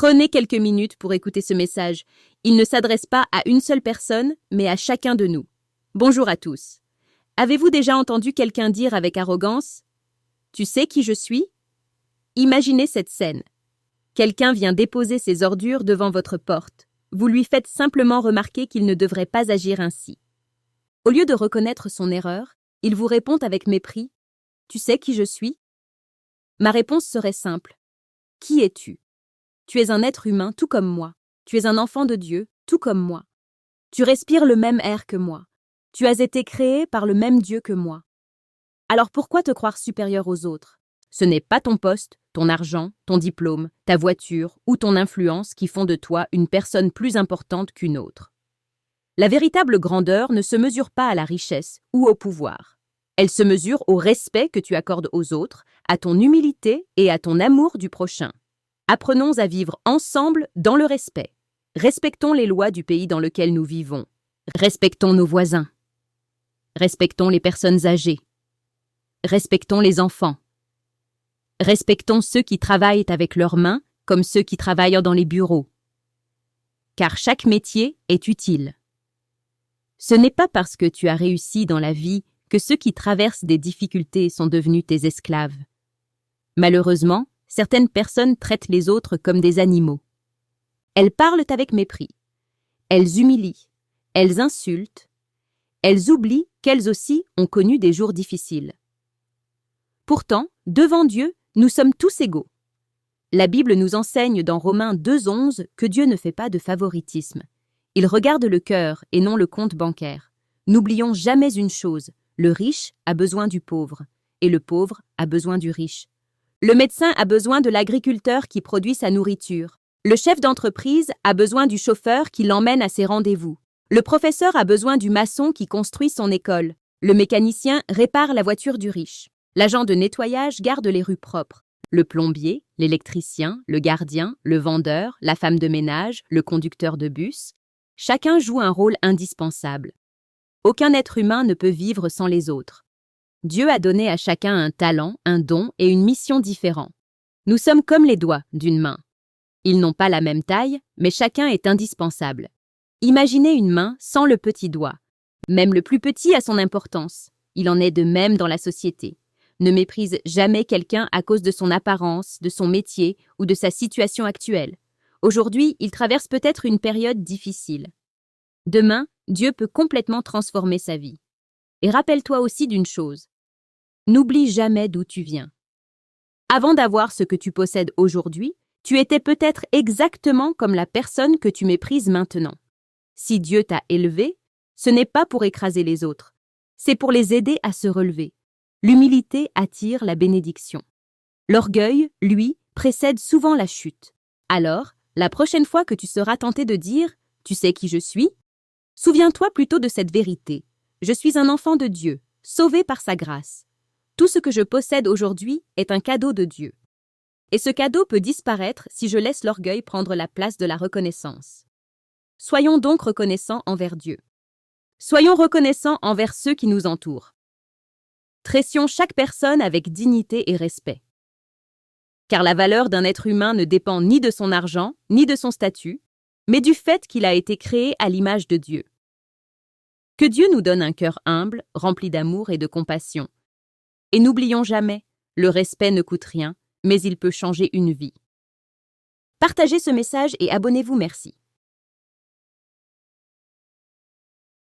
Prenez quelques minutes pour écouter ce message. Il ne s'adresse pas à une seule personne, mais à chacun de nous. Bonjour à tous. Avez-vous déjà entendu quelqu'un dire avec arrogance « Tu sais qui je suis ?» Imaginez cette scène. Quelqu'un vient déposer ses ordures devant votre porte. Vous lui faites simplement remarquer qu'il ne devrait pas agir ainsi. Au lieu de reconnaître son erreur, il vous répond avec mépris « Tu sais qui je suis ?» Ma réponse serait simple. Qui es-tu? Tu es un être humain tout comme moi. Tu es un enfant de Dieu tout comme moi. Tu respires le même air que moi. Tu as été créé par le même Dieu que moi. Alors pourquoi te croire supérieur aux autres? Ce n'est pas ton poste, ton argent, ton diplôme, ta voiture ou ton influence qui font de toi une personne plus importante qu'une autre. La véritable grandeur ne se mesure pas à la richesse ou au pouvoir. Elle se mesure au respect que tu accordes aux autres, à ton humilité et à ton amour du prochain. Apprenons à vivre ensemble dans le respect. Respectons les lois du pays dans lequel nous vivons. Respectons nos voisins. Respectons les personnes âgées. Respectons les enfants. Respectons ceux qui travaillent avec leurs mains comme ceux qui travaillent dans les bureaux. Car chaque métier est utile. Ce n'est pas parce que tu as réussi dans la vie que ceux qui traversent des difficultés sont devenus tes esclaves. Malheureusement, certaines personnes traitent les autres comme des animaux. Elles parlent avec mépris. Elles humilient. Elles insultent. Elles oublient qu'elles aussi ont connu des jours difficiles. Pourtant, devant Dieu, nous sommes tous égaux. La Bible nous enseigne dans Romains 2,11 que Dieu ne fait pas de favoritisme. Il regarde le cœur et non le compte bancaire. N'oublions jamais une chose, le riche a besoin du pauvre, et le pauvre a besoin du riche. Le médecin a besoin de l'agriculteur qui produit sa nourriture. Le chef d'entreprise a besoin du chauffeur qui l'emmène à ses rendez-vous. Le professeur a besoin du maçon qui construit son école. Le mécanicien répare la voiture du riche. L'agent de nettoyage garde les rues propres. Le plombier, l'électricien, le gardien, le vendeur, la femme de ménage, le conducteur de bus. Chacun joue un rôle indispensable. Aucun être humain ne peut vivre sans les autres. Dieu a donné à chacun un talent, un don et une mission différents. Nous sommes comme les doigts d'une main. Ils n'ont pas la même taille, mais chacun est indispensable. Imaginez une main sans le petit doigt. Même le plus petit a son importance. Il en est de même dans la société. Ne méprise jamais quelqu'un à cause de son apparence, de son métier ou de sa situation actuelle. Aujourd'hui, il traverse peut-être une période difficile. Demain, Dieu peut complètement transformer sa vie. Et rappelle-toi aussi d'une chose. N'oublie jamais d'où tu viens. Avant d'avoir ce que tu possèdes aujourd'hui, tu étais peut-être exactement comme la personne que tu méprises maintenant. Si Dieu t'a élevé, ce n'est pas pour écraser les autres, c'est pour les aider à se relever. L'humilité attire la bénédiction. L'orgueil, lui, précède souvent la chute. Alors, la prochaine fois que tu seras tenté de dire « Tu sais qui je suis ?» souviens-toi plutôt de cette vérité. Je suis un enfant de Dieu, sauvé par sa grâce. Tout ce que je possède aujourd'hui est un cadeau de Dieu. Et ce cadeau peut disparaître si je laisse l'orgueil prendre la place de la reconnaissance. Soyons donc reconnaissants envers Dieu. Soyons reconnaissants envers ceux qui nous entourent. Traitions chaque personne avec dignité et respect. Car la valeur d'un être humain ne dépend ni de son argent, ni de son statut, mais du fait qu'il a été créé à l'image de Dieu. Que Dieu nous donne un cœur humble, rempli d'amour et de compassion. Et n'oublions jamais, le respect ne coûte rien, mais il peut changer une vie. Partagez ce message et abonnez-vous, merci.